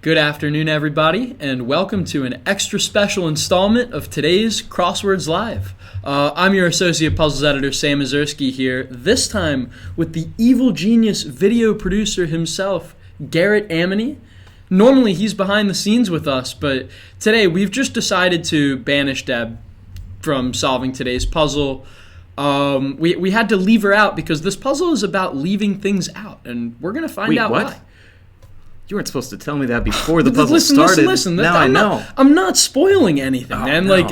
Good afternoon, everybody, and welcome to an extra special installment of today's Crosswords Live. I'm your associate puzzles editor, Sam Ezersky here, this time with the evil genius video producer himself, Garrett Amini. Normally, he's behind the scenes with us, but today we've just decided to banish Deb from solving today's puzzle. We had to leave her out because this puzzle is about leaving things out, and we're going to find out why. You weren't supposed to tell me that before the puzzle started. Listen. Now I know. I'm not spoiling anything, man. No.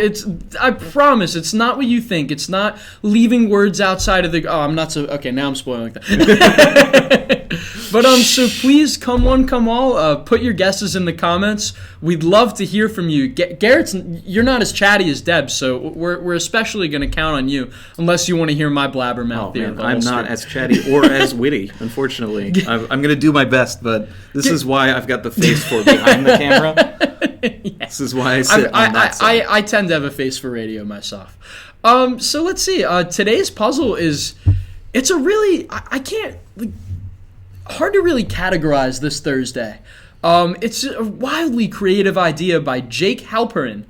I promise, it's not what you think. It's not leaving words outside of the. Oh, I'm not so. Okay, now I'm spoiling that. But so please, come one, come all. Put your guesses in the comments. We'd love to hear from you. Garrett's, you're not as chatty as Deb, so we're especially going to count on you, unless you want to hear my blabbermouth here. Man, I'm not as chatty or as witty, unfortunately. I'm going to do my best, but this is why I've got the face for behind the camera. This is why I sit on that side. I tend to have a face for radio myself. So let's see. Today's puzzle is, it's a really, I can't, hard to really categorize this Thursday. It's a wildly creative idea by Jake Halperin.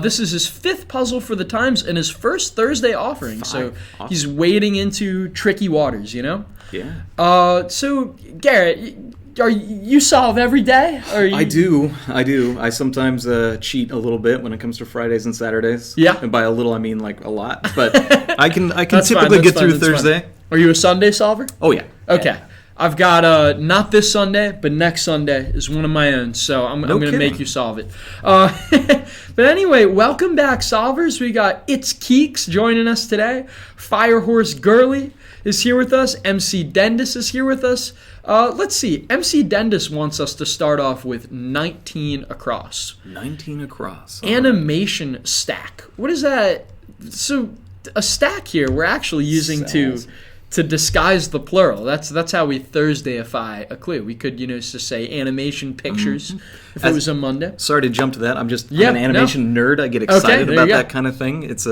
This is his fifth puzzle for the Times and his first Thursday offering. So awesome. He's wading into tricky waters, you know? Yeah. So, Garrett, you solve every day? I do. I sometimes cheat a little bit when it comes to Fridays and Saturdays. Yeah. And by a little, I mean like a lot. But I can typically get through Thursday. Fine. Are you a Sunday solver? Oh, yeah. Okay. Yeah. I've got not this Sunday, but next Sunday is one of my own, so I'm going to make you solve it. But anyway, welcome back, solvers. We got It's Keeks joining us today. Firehorse Gurley is here with us. MC Dendis is here with us. Let's see. MC Dendis wants us to start off with 19 across. 19 across. Animation stack. What is that? So a stack here we're actually using to disguise the plural. That's how we Thursdayify a clue. We could, just say animation pictures if it was a Monday. Sorry to jump to that. I'm an animation nerd. I get excited about that kind of thing. It's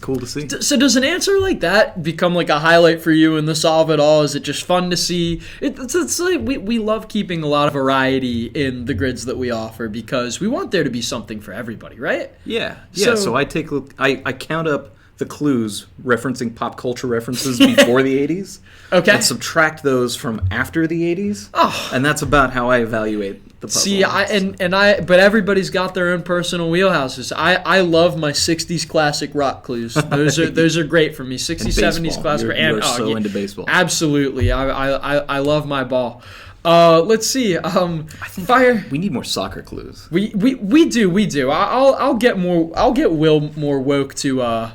cool to see. So does an answer like that become like a highlight for you in the solve at all? Is it just fun to see? It's like we love keeping a lot of variety in the grids that we offer because we want there to be something for everybody, right? Yeah. So I count up the clues referencing pop culture references before the 80s. Okay. And subtract those from after the 80s. Oh. And that's about how I evaluate the puzzle. See, but everybody's got their own personal wheelhouses. I love my 60s classic rock clues. Those are great for me. 60s, 70s classic. You're so into baseball. Absolutely. I love my ball. Let's see. I think we need more soccer clues. We do. I'll get Will more woke to.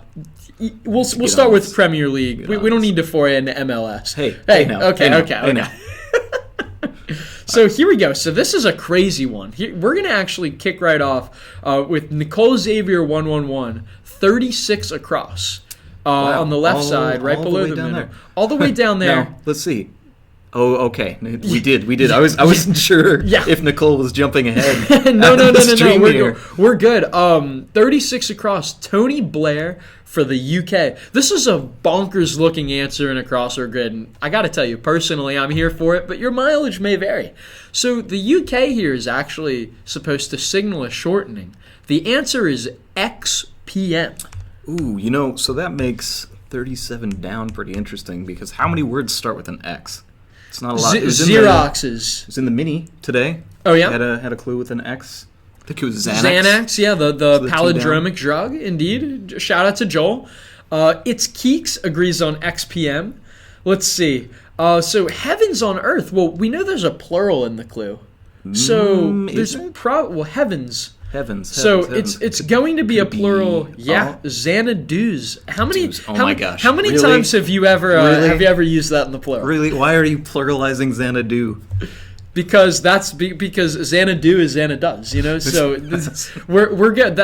We'll start with Premier League. We don't need to foray into MLS. Hey. Okay. So here we go. So this is a crazy one. We're gonna actually kick right off with Nicole Xavier 111, 36 across on the left side, right below the middle, all the way down there. Now, let's see. Oh, okay. We did. I wasn't sure if Nicole was jumping ahead. No. We're good. 36 across. Tony Blair for the UK. This is a bonkers looking answer in a crossword grid. And I got to tell you, personally, I'm here for it, but your mileage may vary. So the UK here is actually supposed to signal a shortening. The answer is XPM. Ooh, so that makes 37 down pretty interesting because how many words start with an X? It's not a lot. Xeroxes. It was in the Mini today. Oh, yeah? Had a clue with an X. I think it was Xanax. Xanax, yeah, the palindromic drug, indeed. Shout out to Joel. It's Keeks agrees on XPM. Let's see. So Heavens on Earth. Well, we know there's a plural in the clue. So there's Heavens. Heavens. So it's going to be a plural. Yeah, Xanadu's. How many? Oh my gosh! How many times have you ever used that in the plural? Really? Why are you pluralizing Xanadu? Because Xanadu is Xanadoes, So we're good.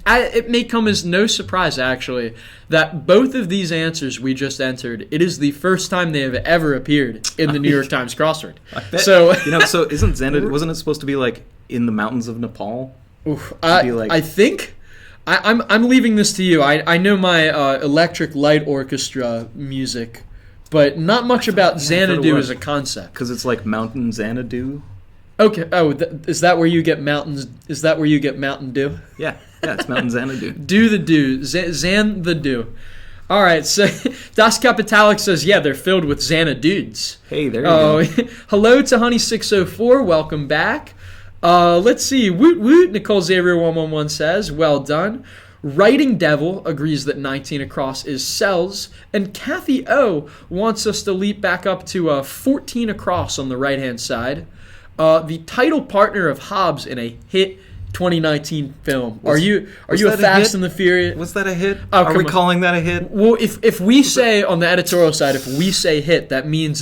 It may come as no surprise actually that both of these answers we just entered. It is the first time they have ever appeared in the New York Times crossword. I bet, so isn't Xanadu? Wasn't it supposed to be like in the mountains of Nepal? I think. I'm leaving this to you. I know my Electric Light Orchestra music, but not much about Xanadu as a concept. Because it's like Mountain Xanadu? Okay. Oh, is that where you get mountains? Is that where you get Mountain Dew? Yeah, it's Mountain Xanadu. Do the do. Zan the do. All right, so Das Capitalic says, yeah, they're filled with Xanadudes. Hey, there you go. Hello to Honey604. Welcome back. Let's see. Woot woot. Nicole Xavier 111 says, well done. Writing Devil agrees that 19 across is cells. And Kathy O wants us to leap back up to 14 across on the right-hand side. The title partner of Hobbs in a hit 2019 film. Are you a Fast and the Furious? Was that a hit? Oh, Are we calling that a hit? Well, if we say on the editorial side, if we say hit, that means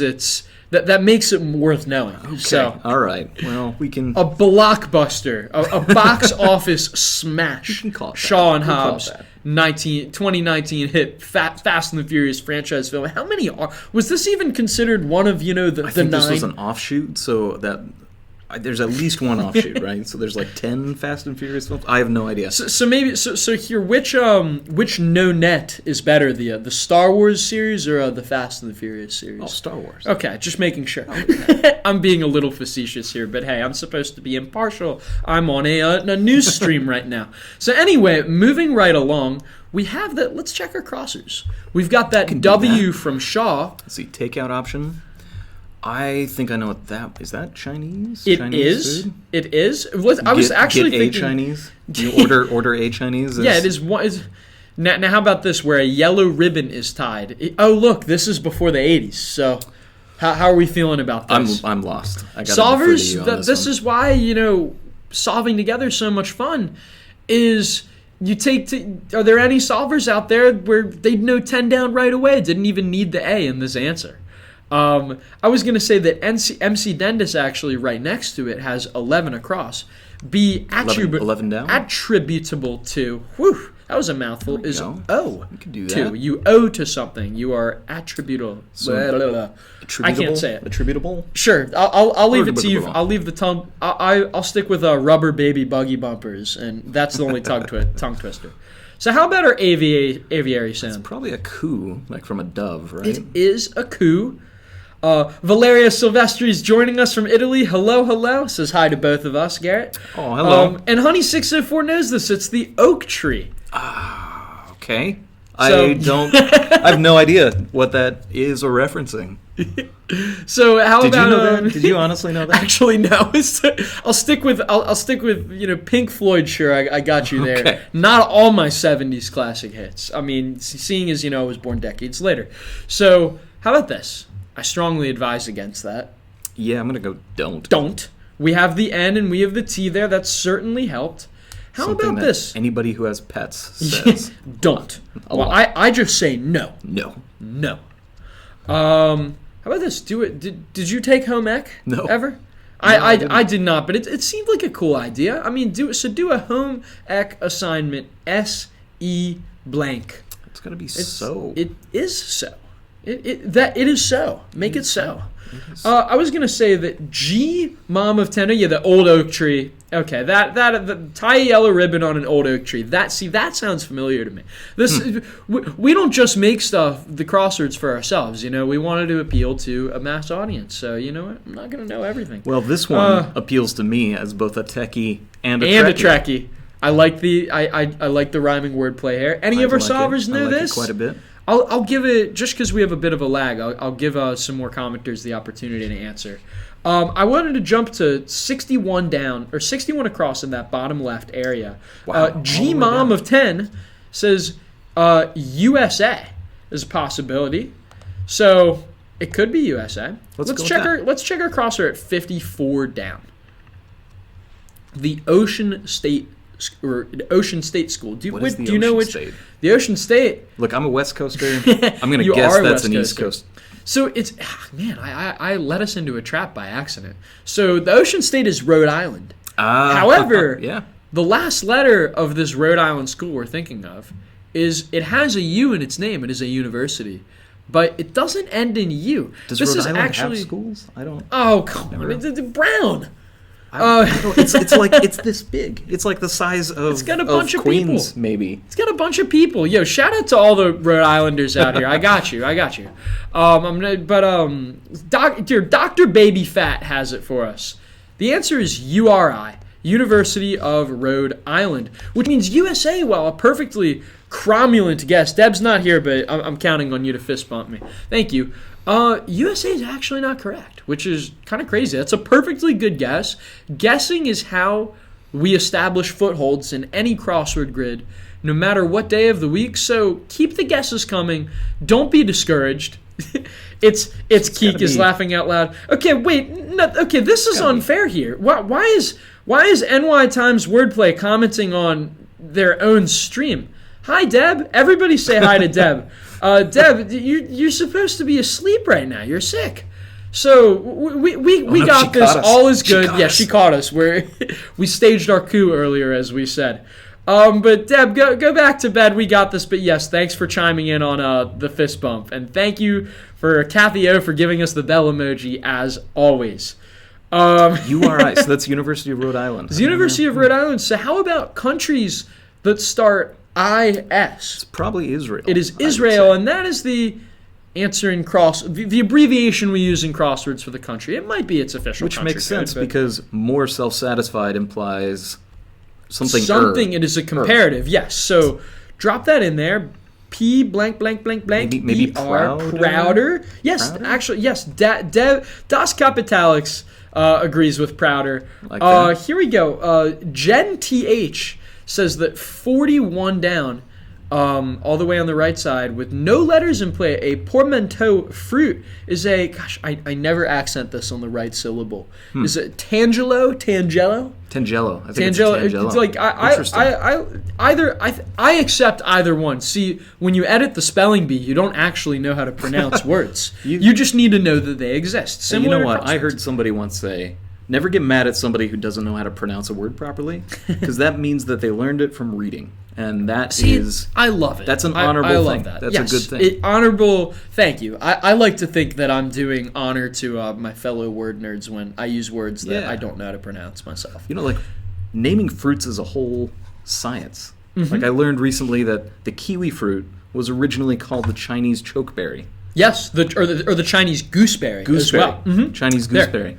that makes it worth knowing. Okay. So, all right. Well, we can a blockbuster, a box office smash. We can call it that. Shaw and Hobbs 2019 hit Fast and the Furious franchise film. How many was this even considered one of the I think 9? This was an offshoot, so that. There's at least one offshoot, right? So there's like 10 Fast and Furious films. I have no idea. So here, which no net is better, the Star Wars series or the Fast and the Furious series? Oh, Star Wars. Okay, just making sure. Okay. I'm being a little facetious here, but hey, I'm supposed to be impartial. I'm on a news stream right now. So anyway, moving right along, we have that. Let's check our crossers. We've got that W from Shaw. Let's see, takeout option. I think I know what that is. That Chinese? It Chinese is. Food? It is. I was actually get thinking a Chinese. You order a Chinese. Yeah, it is. Now, how about this? Where a yellow ribbon is tied. Oh, look, this is before the '80s. So, how are we feeling about this? I'm lost. I gotta solvers. defer to you on This one. is why solving together is so much fun. Is you are there any solvers out there where they'd know 10 down right away? Didn't even need the A in this answer. I was going to say that MC Dendis actually right next to it has 11 across. 11 down? Attributable to, whew, that was a mouthful, is go. O. You could do to. that. You owe to something. You are attributable. I can't say it. Attributable? Sure, I'll leave it to you. I'll leave the tongue. I'll stick with rubber baby buggy bumpers, and that's the only tongue twister. So how about our aviary sound? It's probably a coo, like from a dove, right? It is a coo. Valeria Silvestri is joining us from Italy. Hello. Says hi to both of us, Garrett. Oh, hello. And Honey604 knows this. It's the oak tree. Okay. So, I have no idea what that is or referencing. So how Did about you know that? Did you honestly know that? Actually, no. I'll stick with Pink Floyd. Sure, I got you there. Okay. Not all my '70s classic hits. I mean, seeing as I was born decades later. So how about this? I strongly advise against that. Yeah, I'm gonna go don't. Don't. We have the N and we have the T there. That certainly helped. How Something about that this? Anybody who has pets says Don't. Well, I just say no. no. How about this? Do it. Did you take home ec? No. Ever? I I did not, but it seemed like a cool idea. I mean, do a home ec assignment. SE blank. It's gonna be so. It is so. It is so. Make it so. I was gonna say that G mom of 10. Yeah, the old oak tree. Okay, that tie a yellow ribbon on an old oak tree. That sounds familiar to me. We don't just make stuff, the crosswords, for ourselves. We wanted to appeal to a mass audience. So you know what? I'm not gonna know everything. Well, this one appeals to me as both a techie and a Trekkie. I like the rhyming wordplay here. Any of our solvers know this? Quite a bit. I'll give it, just because we have a bit of a lag, I'll give some more commenters the opportunity to answer. I wanted to jump to 61 down, or 61 across in that bottom left area. Wow. G-Mom of 10 says USA is a possibility. So it could be USA. Let's check our crosser at 54 down. The Ocean State School. Do you know which? State? The Ocean State. Look, I'm a West Coaster. I'm going to guess that's an East Coast. So it's I led us into a trap by accident. So the Ocean State is Rhode Island. However, yeah. The last letter of this Rhode Island school we're thinking of it has a U in its name. It is a university, but it doesn't end in U. Does Rhode Island have schools? I don't. Oh, come on, it's Brown. It's this big. It's like the size of. It's got a bunch of Queens, people. Maybe. It's got a bunch of people. Yo, shout out to all the Rhode Islanders out here. I got you. Dr. Baby Fat has it for us. The answer is URI, University of Rhode Island, which means USA. Well, a perfectly cromulent guess. Deb's not here, but I'm counting on you to fist bump me. Thank you. USA is actually not correct, which is kind of crazy. That's a perfectly good guess. Guessing is how we establish footholds in any crossword grid, no matter what day of the week. So keep the guesses coming. Don't be discouraged. It's Keek is laughing out loud. Okay, wait. No, okay, this is unfair here. Why is NY Times Wordplay commenting on their own stream? Hi, Deb. Everybody say hi to Deb. Deb, you're supposed to be asleep right now. You're sick. So we got this. All is good. Yeah, she caught us. We staged our coup earlier, as we said. But Deb, go back to bed. We got this. But yes, thanks for chiming in on the fist bump, and thank you for Kathy O for giving us the bell emoji as always. URI. So that's University of Rhode Island. It's University of Rhode Island. So how about countries that start IS? It's probably Israel. It is Israel, and that is the answer in the abbreviation we use in crosswords for the country. It might be its official which country makes sense code, because more self-satisfied implies something. It is a comparative. Yes. So drop that in there. P blank blank blank blank. Maybe prouder. Yes, prouder? Actually, yes. Das Kapitalix agrees with prouder. Like here we go. Jen TH says that 41 down, all the way on the right side, with no letters in play, a portmanteau fruit is a, gosh, I never accent this on the right syllable. Is it Tangelo? Tangelo. I think it's Tangelo. It's like, I accept either one. See, when you edit the spelling bee, you don't actually know how to pronounce words. You just need to know that they exist. Similar you know what? I heard somebody once say, never get mad at somebody who doesn't know how to pronounce a word properly, because that means that they learned it from reading. And that is... I love it. That's an honorable thing. I love that. That's a good thing. Honorable... Thank you. I like to think that I'm doing honor to my fellow word nerds when I use words that I don't know how to pronounce myself. You know, like, naming fruits is a whole science. Mm-hmm. Like, I learned recently that the kiwi fruit was originally called the Chinese chokeberry. Yes, or the Chinese gooseberry as well. Mm-hmm. Chinese gooseberry.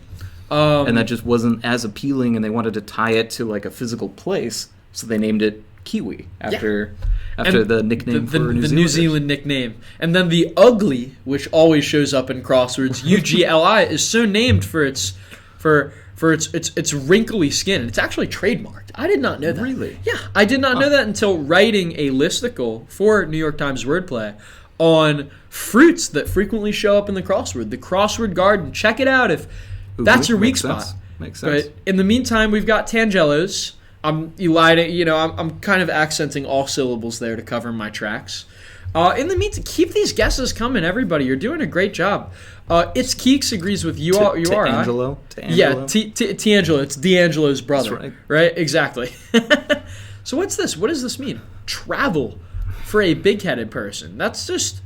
And that just wasn't as appealing, and they wanted to tie it to, like, a physical place, so they named it Kiwi after the nickname for the New Zealand nickname. And then the ugly, which always shows up in crosswords, UGLI, is so named for its wrinkly skin. It's actually trademarked. I did not know that. Really? Yeah, I did not know that until writing a listicle for New York Times Wordplay on fruits that frequently show up in the crossword. The crossword garden. Check it out if that's your weak spot. Makes sense. But in the meantime, we've got Tangelos. I'm kind of accenting all syllables there to cover my tracks. In the meantime, keep these guesses coming, everybody. You're doing a great job. It's Keeks agrees with you. Angelo? Yeah, T'Angelo. It's D'Angelo's brother. That's right. Right? Exactly. So what's this? What does this mean? Travel for a big-headed person. That's just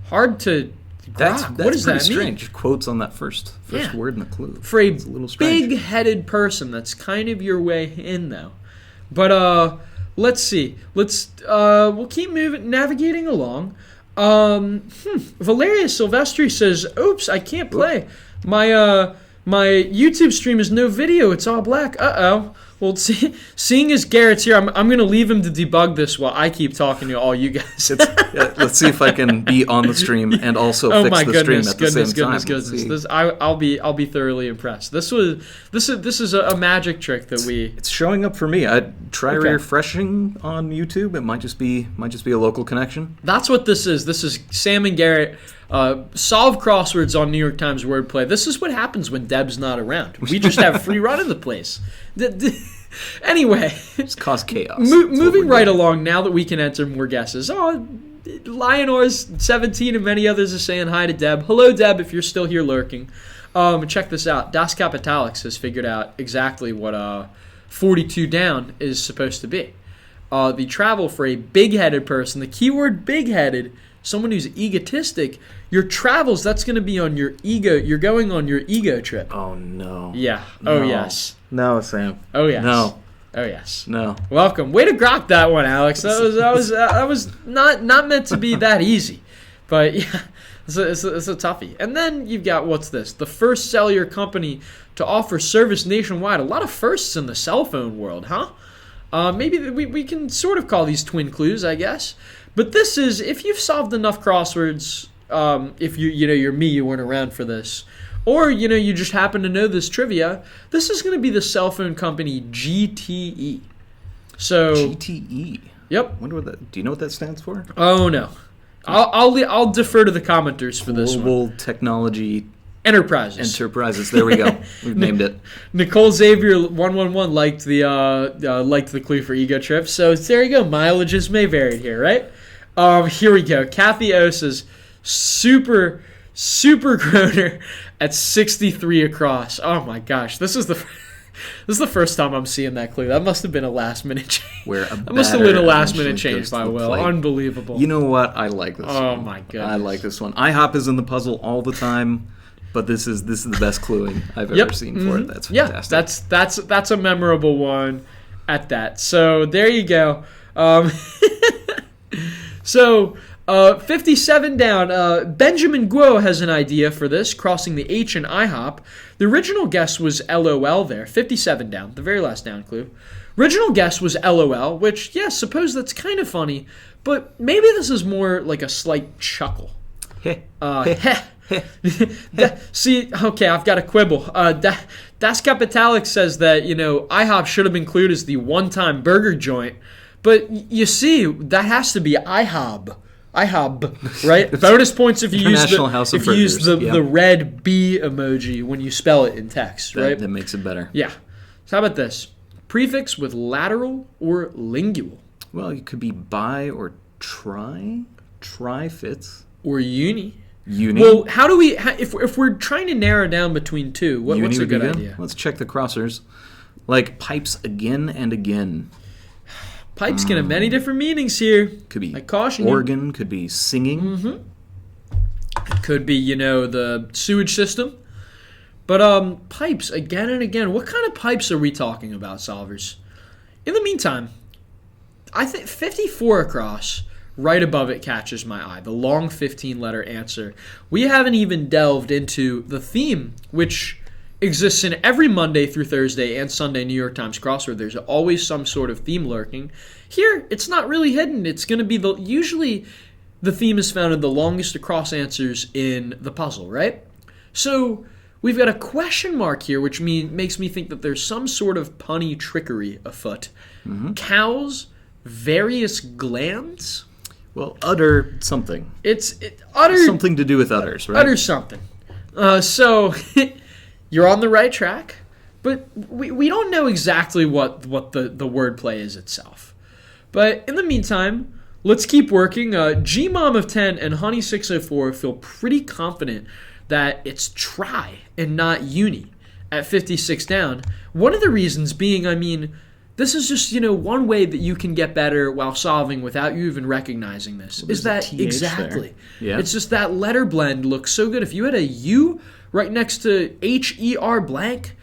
hard to... That's what does that mean? Strange. Quotes on that first word in the clue. For a big-headed person, that's kind of your way in, though. But let's see. We'll keep navigating along. Valeria Silvestri says, "Oops, I can't play. My YouTube stream is no video. It's all black. Uh-oh." Well, seeing as Garrett's here, I'm going to leave him to debug this while I keep talking to all you guys. Let's see if I can be on the stream and also fix the stream at the same time. Goodness. I'll be thoroughly impressed. This is a magic trick that It's showing up for me. I try refreshing on YouTube. It might just be a local connection. That's what this is. This is Sam and Garrett solve crosswords on New York Times Wordplay. This is what happens when Deb's not around. We just have free run of the place. Anyway, it's cause chaos. Moving right along, now that we can enter more guesses. Lionors 17 and many others are saying hi to Deb. Hello, Deb, if you're still here lurking. Check this out. Das Kapitalix has figured out exactly what 42 down is supposed to be. The travel for a big-headed person. The keyword big-headed, someone who's egotistic. Your travels, that's going to be on your ego. You're going on your ego trip. Oh, no. Yeah. No. Oh, yes. No, Sam. Oh, yes. No. Oh, yes. No. Welcome. Way to grok that one, Alex. That was not meant to be that easy. But, yeah. It's a toughie. And then you've got, what's this? The first cellular company to offer service nationwide. A lot of firsts in the cell phone world, huh? Maybe we can sort of call these twin clues, I guess. But this is, if you've solved enough crosswords, if you're me, you weren't around for this, or you just happen to know this trivia, this is going to be the cell phone company GTE. So GTE. Yep. Wonder what that. Do you know what that stands for? Oh no. I'll defer to the commenters for this one. Global Technology Enterprises. There we go. We've named it. Nicole Xavier 111 liked the clue for ego trip. So there you go. Mileages may vary here, right? Here we go. Kathy O says super groaner at 63 across. Oh my gosh, this is the first time I'm seeing that clue. That must have been a last minute change. That must have been a last minute change by Will. Unbelievable. You know what? I like this. Oh my goodness. I like this one. IHOP is in the puzzle all the time, but this is the best cluing I've ever seen for it. That's fantastic. Yeah, that's a memorable one at that. So there you go. So 57 down. Benjamin Guo has an idea for this, crossing the H in IHOP. The original guess was LOL there. 57 down, the very last down clue. Original guess was LOL, which, yeah, suppose that's kind of funny, but maybe this is more like a slight chuckle. See, okay, I've got a quibble. Das Capitalic says that, IHOP should have been clued as the one-time burger joint, but you see, that has to be IHOB. Right? Bonus points if you use the red B emoji when you spell it in text, right? That makes it better. Yeah. So how about this? Prefix with lateral or lingual. Well, it could be bi or tri. Tri fits. Or uni. Uni. Well, how do we? If we're trying to narrow down between two, what's a good idea? Let's check the crossers. Like pipes again and again. Pipes can have many different meanings here. Could be caution organ, could be singing. Mm-hmm. Could be, the sewage system. But pipes, again and again. What kind of pipes are we talking about, solvers? In the meantime, I think 54 across, right above it, catches my eye. The long 15-letter answer. We haven't even delved into the theme, which exists in every Monday through Thursday and Sunday New York Times crossword. There's always some sort of theme lurking. Here, it's not really hidden. It's going to be usually the theme is found in the longest across answers in the puzzle, right? So we've got a question mark here, which makes me think that there's some sort of punny trickery afoot. Mm-hmm. Cows, various glands. Well, udder something. Utter something to do with udders, right? Utter something. So. You're on the right track, but we don't know exactly what the wordplay is itself. But in the meantime, let's keep working. Gmom of 10 and Honey 604 feel pretty confident that it's try and not uni at 56 down. One of the reasons being, this is just, one way that you can get better while solving without you even recognizing this. Well, is that exactly? Yeah. It's just that letter blend looks so good. If you had a U right next to HER blank,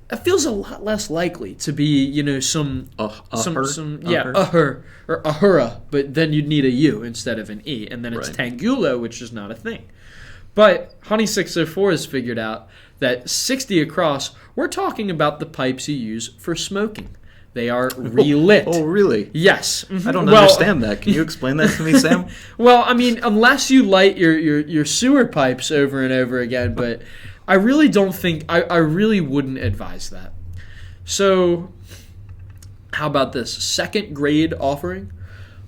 it feels a lot less likely to be, some her or ahura, but then you'd need a U instead of an E, and then it's tangulo, which is not a thing. But Honey 604 has figured out that 60 across, we're talking about the pipes you use for smoking. They are relit. Oh, really? Yes. Mm-hmm. I don't understand that. Can you explain that to me, Sam? Well, unless you light your sewer pipes over and over again, but I really don't think, I really wouldn't advise that. So, how about this? Second grade offering?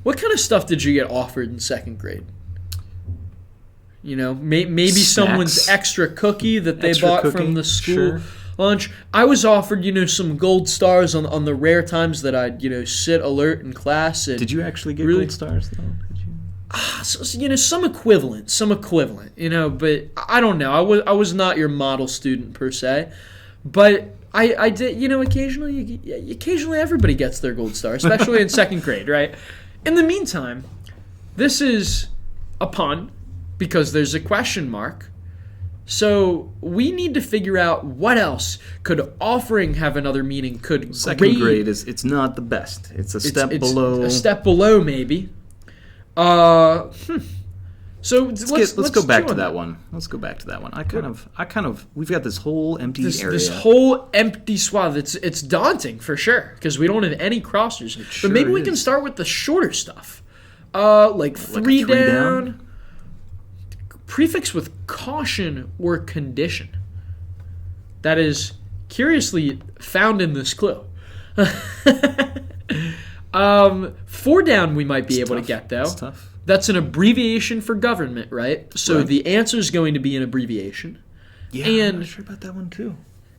What kind of stuff did you get offered in second grade? Maybe Snacks. Someone's extra cookie that they bought from the school. Sure. Lunch. I was offered, some gold stars on the rare times that I'd, sit alert in class. And did you actually get gold stars, though? Did you? Some equivalent, but I don't know. I was not your model student per se, but I did, occasionally everybody gets their gold star, especially in second grade, right? In the meantime, this is a pun because there's a question mark. So we need to figure out what else could offering have another meaning. Could second grade is it's not the best. It's a step below. A step below maybe. So let's go back to that one. Let's go back to that one. I kind of, we've got this whole empty area. This whole empty swath. It's daunting for sure because we don't have any crossers. But maybe we can start with the shorter stuff. Like three down. Prefix with caution or condition. That is curiously found in this clue. 4 down we might be able to get though. That's tough. That's an abbreviation for government, right? So the answer is going to be an abbreviation. Yeah, I'm not sure about that one too.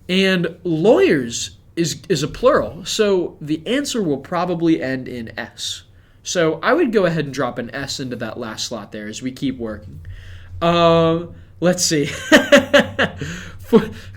And lawyers is a plural, so the answer will probably end in S. So I would go ahead and drop an S into that last slot there as we keep working. Let's see.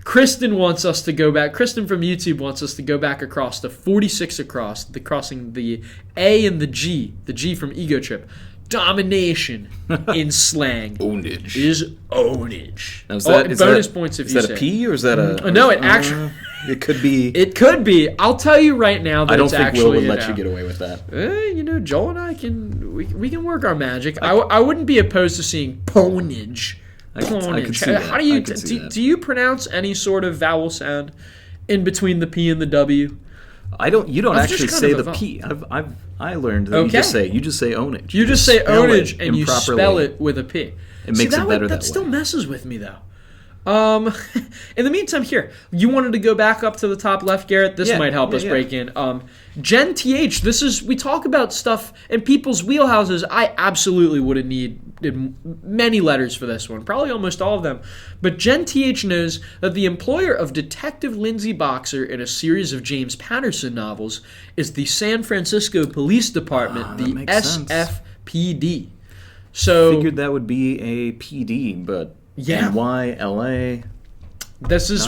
Kristen wants us to go back. Kristen from YouTube wants us to go back across the 46 across, crossing the A and the G from Ego Trip. Domination in slang ownage is ownage. Now, bonus points if you say. Is that a P or is that a? No, it actually. It could be. It could be. I'll tell you right now that it's actually. I don't think Will would let you get away with that. Joel and I we can work our magic. I wouldn't be opposed to seeing ponage. I can see that. How do you pronounce any sort of vowel sound in between the P and the W? I don't. You don't actually say the P. I learned that you just say ownage. You just say ownage and you spell it with a P. It makes it better that way. That still messes with me though. In the meantime, here, you wanted to go back up to the top left, Garrett. This might help us break in. Gen TH, we talk about stuff in people's wheelhouses. I absolutely would have needed many letters for this one, probably almost all of them. But Gen TH knows that the employer of Detective Lindsay Boxer in a series of James Patterson novels is the San Francisco Police Department, the SFPD. So figured that would be a PD, but NY, LA. This is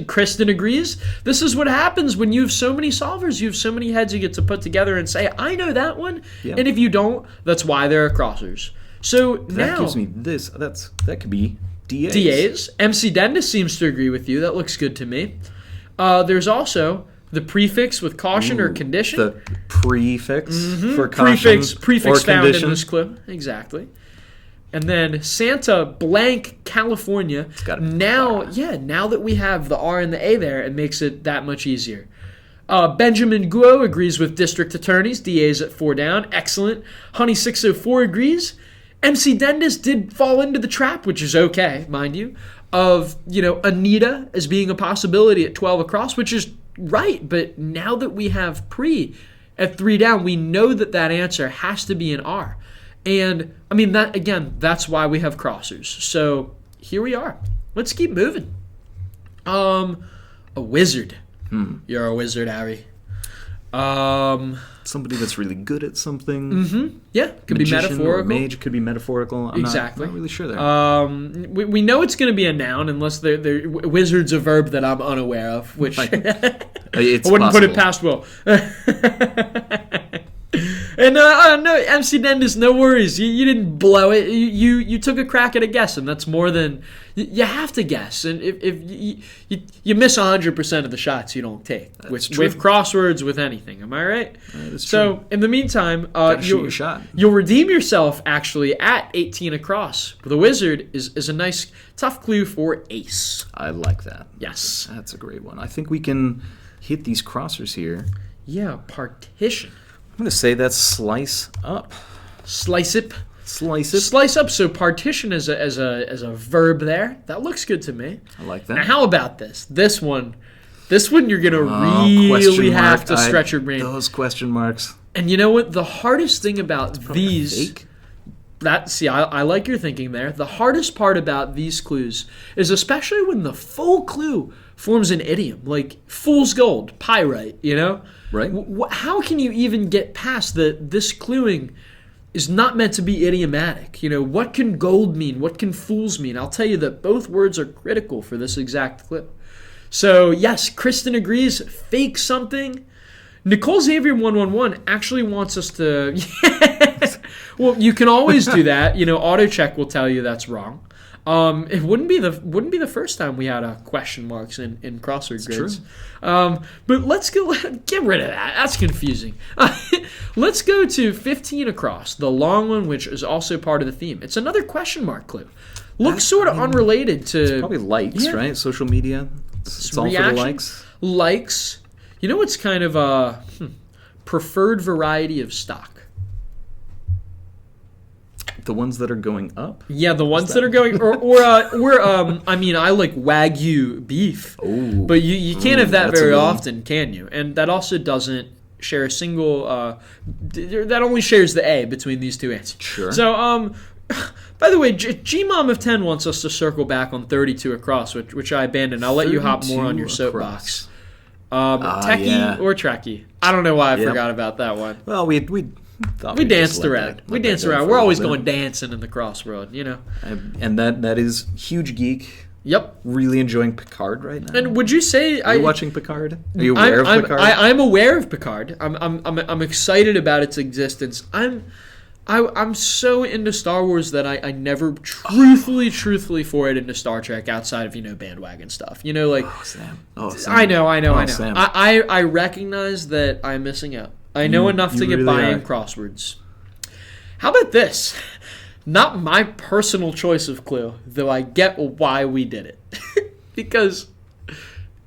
Kristen agrees. This is what happens when you have so many solvers, you have so many heads you get to put together and say, I know that one. Yep. And if you don't, that's why there are crossers. So that gives me this. That could be DAs. DAs. MC Dendis seems to agree with you. That looks good to me. There's also the prefix with caution or condition. The prefix for caution prefix or found condition. in this clue. Exactly. And then Santa blank California. Now that we have the R and the A there, it makes it that much easier. Benjamin Guo agrees with district attorneys. DAs at 4 down. Excellent. Honey 604 agrees. MC Dendis did fall into the trap, which is okay, mind you, of, Anita as being a possibility at 12 across, which is right. But now that we have pre at 3 down, we know that answer has to be an R. And, that's why we have crossers. So, here we are. Let's keep moving. A wizard. You're a wizard, Harry. Somebody that's really good at something. Mm-hmm. Yeah, could be metaphorical. Or mage could be metaphorical. I'm not really sure there. We know it's going to be a noun unless wizard's a verb that I'm unaware of, which I wouldn't put it past Will. And no, MC Dendis, no worries. You didn't blow it. You took a crack at a guess, and that's more than you have to guess. And if you miss 100% of the shots, you don't take with crosswords, with anything. Am I right? That is so true. In the meantime, you'll redeem yourself actually at 18 across. The wizard is a nice tough clue for ace. I like that. Yes, that's a great one. I think we can hit these crossers here. Yeah, partition. I'm going to say that's slice up. Slice it. Slice it. Slice up. So partition as a verb there. That looks good to me. I like that. Now how about this? This one you're going to really have to stretch your brain. Those question marks. And you know what? The hardest thing about these... Fake. I like your thinking there. The hardest part about these clues is especially when the full clue forms an idiom, like fool's gold, pyrite, Right. How can you even get past this cluing is not meant to be idiomatic? What can gold mean? What can fools mean? I'll tell you that both words are critical for this exact clue. So, yes, Kristen agrees. Fake something. Nicole Xavier 111 actually wants us to... Well, you can always do that. Auto check will tell you that's wrong. It wouldn't be the first time we had question marks in crossword grids. True. But let's get rid of that. That's confusing. Let's go to 15 across, the long one, which is also part of the theme. It's another question mark clue. Looks sort of unrelated to... It's probably likes, right? Social media. It's all for the likes. Likes. You know what's kind of a preferred variety of stock? The ones that are going up? Yeah, the ones that are going... I mean, I like Wagyu beef. Ooh. But you can't have that very often, can you? And that also doesn't share a single... that only shares the A between these two answers. Sure. So, by the way, G-Mom of 10 wants us to circle back on 32 across, which I abandoned. I'll let you hop more on your soapbox. Techie or Trekkie? I don't know why I forgot about that one. Well, we danced around. We danced around. We're always going dancing in the crossroad, you know. And that is huge geek. Yep. Really enjoying Picard right now. And would you say Are you watching Picard? Are you aware of Picard? I'm aware of Picard. I'm excited about its existence. I'm so into Star Wars that I never truthfully forayed into Star Trek outside of bandwagon stuff. Like Sam. I know. Sam. I recognize that I'm missing out. I know enough to get really by are. in crosswords. How about this? Not my personal choice of clue, though I get why we did it. Because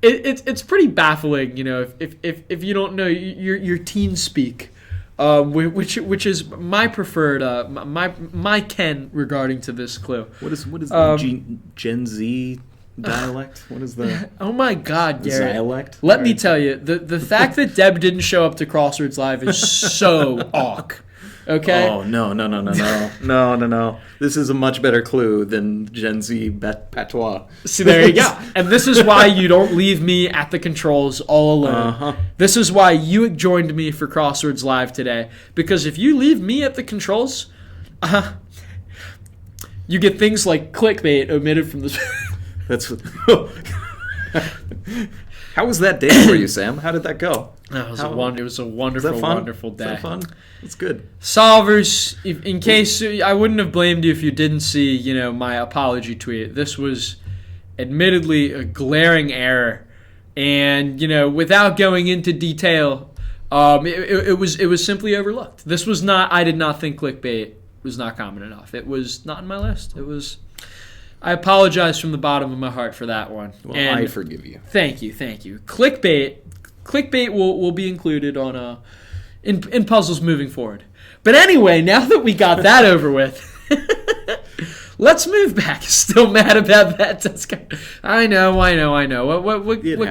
it's pretty baffling, if you don't know your teen speak, which is my preferred my ken regarding to this clue. What is the Gen Z dialect? What is the Oh my God, Garrett. dialect? Let me tell you, the fact that Deb didn't show up to Crosswords Live is so awk. Okay? Oh, no. This is a much better clue than Gen Z patois. See, there you go. And this is why you don't leave me at the controls all alone. Uh-huh. This is why you joined me for Crosswords Live today. Because if you leave me at the controls, you get things like clickbait omitted from the... That's... How was that day for you, Sam? How did that go? It was a wonderful day. Was that fun? It's good. Solvers, in case I wouldn't have blamed you if you didn't see, my apology tweet. This was admittedly a glaring error, and without going into detail, it was simply overlooked. This was not. I did not think clickbait was not common enough. It was not in my list. It was. I apologize from the bottom of my heart for that one. Well, and I forgive you. Thank you. Clickbait will be included on in puzzles moving forward. But anyway, now that we got that over with, let's move back. Still mad about that? I know. What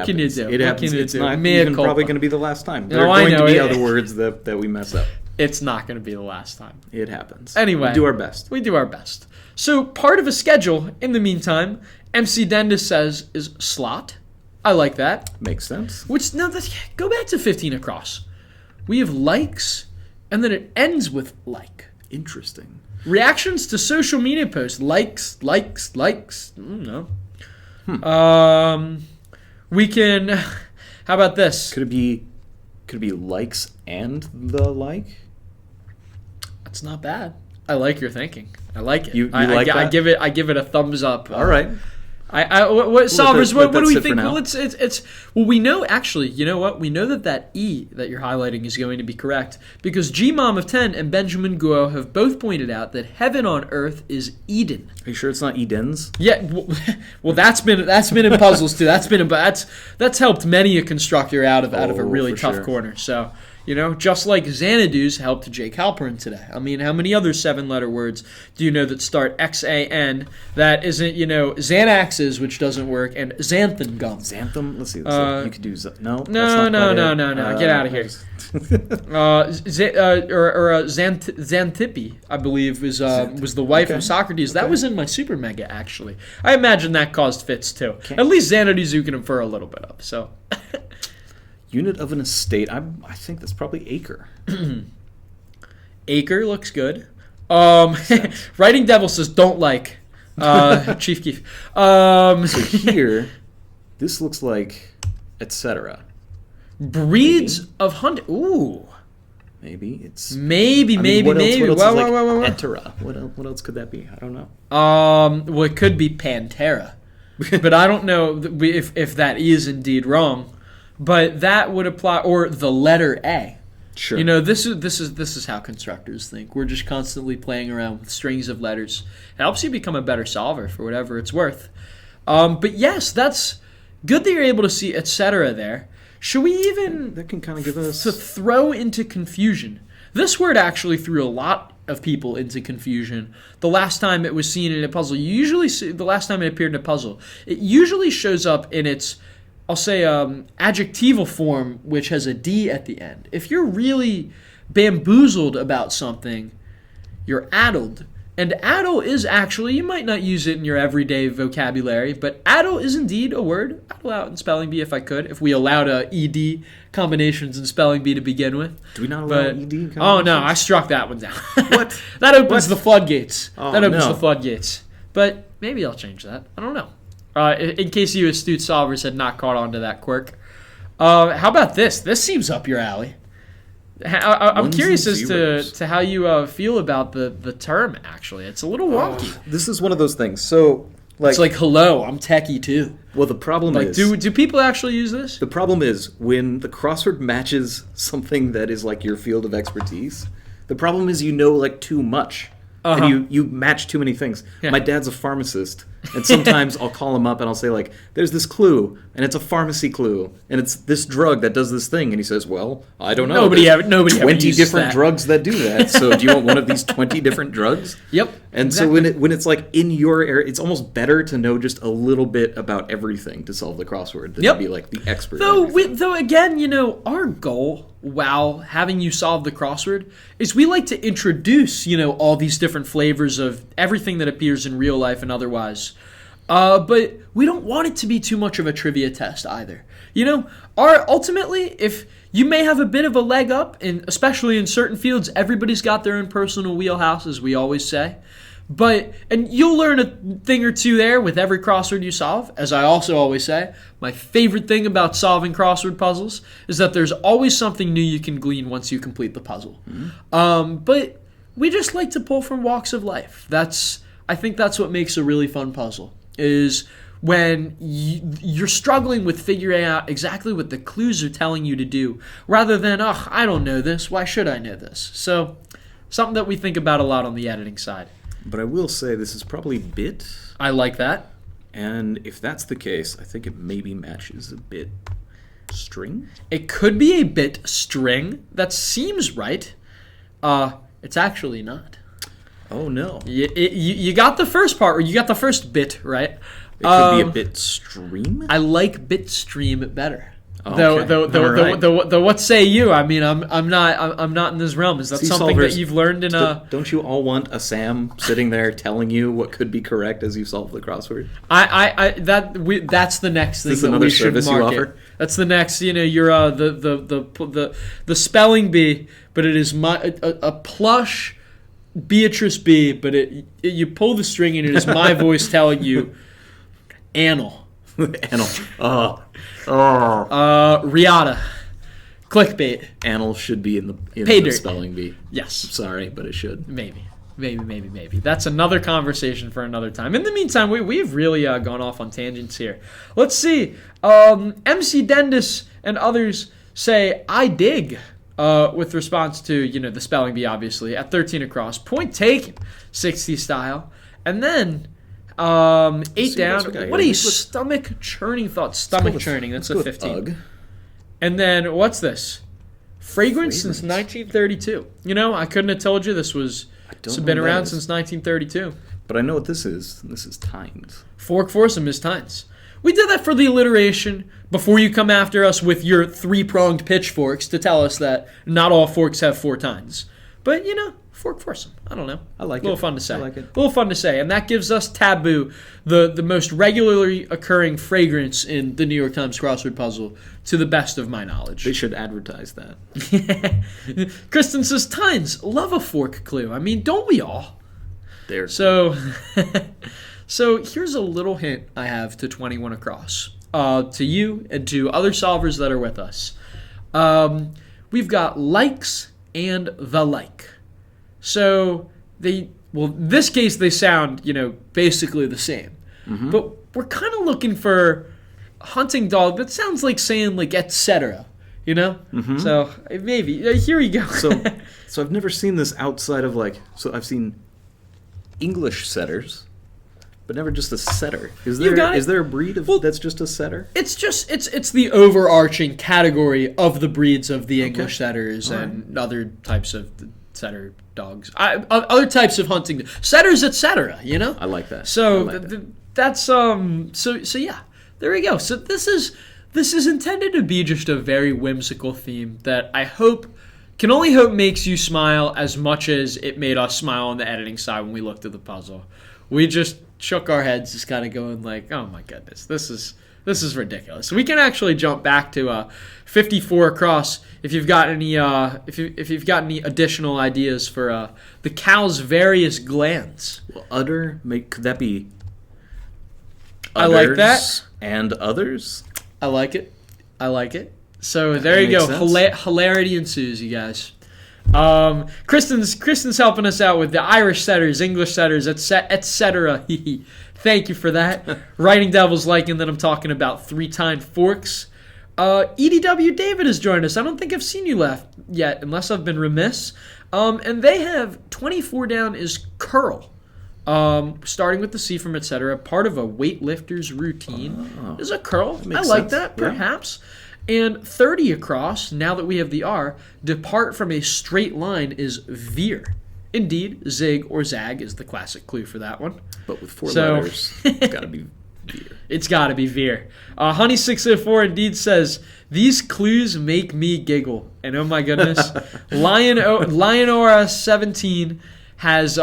can you do? It happens. It's not even probably going to be the last time. There are going to be other words that we mess up. It's not going to be the last time. It happens. Anyway. We do our best. So part of a schedule, in the meantime, MC Dendis says is slot. I like that. Makes sense. Go back to 15 across. We have likes, and then it ends with like. Interesting. Reactions to social media posts. Likes. No. We can... How about this? Could it be likes and the like? That's not bad. I like your thinking. I like it. You like that? I give it a thumbs up. All right. Solvers, what do we think? Well, we know, actually, you know what? We know that E that you're highlighting is going to be correct because G-Mom of 10 and Benjamin Guo have both pointed out that heaven on earth is Eden. Are you sure it's not Edens? Yeah, well, that's been in puzzles too. That's helped many a constructor out of a really tough corner. So, just like Xanadu's helped Jake Halperin today. I mean, how many other 7-letter words do you know that start XAN that isn't, Xanaxes, which doesn't work, and xanthan gum? Xanthan? Let's see. You could do... No. No. Get out of here. Xanthippe, I believe, was the wife of Socrates. That was in my Super Mega, actually. I imagine that caused fits, too. Okay. At least Xanadu's you can infer a little bit of, so... Unit of an estate. I think that's probably acre. Acre looks good. Writing Devil says don't like. Chief Keef. So here, this looks like etc. Breeds of hunt. Ooh. Maybe it's maybe. What else is Whoa, like whoa. Etera? What else could that be? I don't know. Well, it could be Pantera, but I don't know if that is indeed wrong. But that would apply, or the letter A. Sure. You know, this is how constructors think. We're just constantly playing around with strings of letters. It helps you become a better solver for whatever it's worth. But yes, that's good that you're able to see etc. there. Should we even that can kind of give us to throw into confusion? This word actually threw a lot of people into confusion. The last time it was seen in a puzzle, you usually see the last time it appeared in a puzzle, it usually shows up in its, I'll say, adjectival form, which has a D at the end. If you're really bamboozled about something, you're addled. And addle is actually, you might not use it in your everyday vocabulary, but addle is indeed a word. I'd allow it in spelling bee if I could, if we allowed ED combinations in spelling bee to begin with. Do we not allow ED combinations? Oh, no, I struck that one down. What? That opens the floodgates. Oh, that opens no. the floodgates. But maybe I'll change that. I don't know. In case you astute solvers had not caught on to that quirk. How about this? This seems up your alley. I'm curious as to how you feel about the term, actually. It's a little wonky. This is one of those things. So, It's like, hello, I'm techie too. Well, the problem is... Do people actually use this? The problem is when the crossword matches something that is like your field of expertise, the problem is you know like too much. And you match too many things. Yeah. My dad's a pharmacist, and sometimes I'll call him up and I'll say, like, there's this clue, and it's a pharmacy clue, and it's this drug that does this thing. And he says, well, I don't know. Nobody ever 20 different drugs that do that. So do you want one of these 20 different drugs? Yep. And exactly. So when it's like in your area, it's almost better to know just a little bit about everything to solve the crossword than to be like the expert. Though again, you know, our goal while having you solve the crossword is we like to introduce, you know, all these different flavors of everything that appears in real life and otherwise. But we don't want it to be too much of a trivia test either. You know, ultimately, if you may have a bit of a leg up, and especially in certain fields, everybody's got their own personal wheelhouse, as we always say. And you'll learn a thing or two there with every crossword you solve. As I also always say, my favorite thing about solving crossword puzzles is that there's always something new you can glean once you complete the puzzle. Mm-hmm. But we just like to pull from walks of life. I think that's what makes a really fun puzzle, is when you're struggling with figuring out exactly what the clues are telling you to do, rather than, I don't know this, why should I know this? So, something that we think about a lot on the editing side. But I will say this is probably bit. I like that. And if that's the case, I think it maybe matches a bit string. It could be a bit string. That seems right. It's actually not. Oh, no. You got the first part, or you got the first bit, right? It could be a bit stream? I like bit stream better. Okay. Though, what say you? I mean, I'm not in this realm. Is that something that you've learned in a? Don't you all want a Sam sitting there telling you what could be correct as you solve the crossword? That's the next thing that we should market. That's the next. You know, you're the spelling bee, but it is a plush Beatrice bee, but you pull the string and it is my voice telling you, anal. Anal. Riata. Clickbait. Anal should be in the spelling bee. Yes. Sorry, but it should. Maybe. That's another conversation for another time. In the meantime, we've really gone off on tangents here. Let's see. MC Dendis and others say, I dig, with response to, you know, the spelling bee, obviously, at 13 across. Point taken, 60 style. And then... 8 down. What a stomach churning thought. Stomach churning. That's a 15. And then what's this? Fragrance since 1932. You know, I couldn't have told you this been around since 1932. But I know what this is. This is tines. Fork foursome is tines. We did that for the alliteration before you come after us with your 3-pronged pitchforks to tell us that not all forks have 4 tines. But, you know, fork foursome. I don't know. I like it. A little fun to say. I like it. A little fun to say. And that gives us taboo, the most regularly occurring fragrance in the New York Times crossword puzzle, to the best of my knowledge. They should advertise that. Kristen says, tines, love a fork clue. I mean, don't we all? So here's a little hint I have to 21 across, to you and to other solvers that are with us. We've got likes and the like. So this case they sound, basically the same. Mm-hmm. But we're kind of looking for hunting dog that sounds like saying like etc. Mm-hmm. So maybe here we go. So I've never seen this outside of so I've seen English setters, but never just a setter. Is there a breed that's just a setter? It's the overarching category of the breeds of the English setters and other types of setter dogs. Other types of hunting setters, etc. I like that. So that's so yeah. There we go. So this is intended to be just a very whimsical theme that I can only hope makes you smile as much as it made us smile on the editing side when we looked at the puzzle. We just shook our heads, just kind of going like, "Oh my goodness, this is ridiculous." So we can actually jump back to 54 across if you've got any if you've got any additional ideas for the cow's various glands. Well, could that be? I like that. And others. I like it. So there you go. Hilarity ensues, you guys. Kristen's helping us out with the Irish setters, English setters, etc. Thank you for that. Writing Devil's liking that I'm talking about 3-tined forks. EDW David has joined us. I don't think I've seen you left yet, unless I've been remiss. And they have 24 down is curl. Starting with the C from etc. Part of a weightlifter's routine is a curl. I like sense. That, perhaps. Yeah. And 30 across, now that we have the R, depart from a straight line is veer. Indeed, zig or zag is the classic clue for that one. But with 4 letters, it's got to be veer. It's got to be veer. Honey604 indeed says, these clues make me giggle. And oh my goodness, Lionora 17 has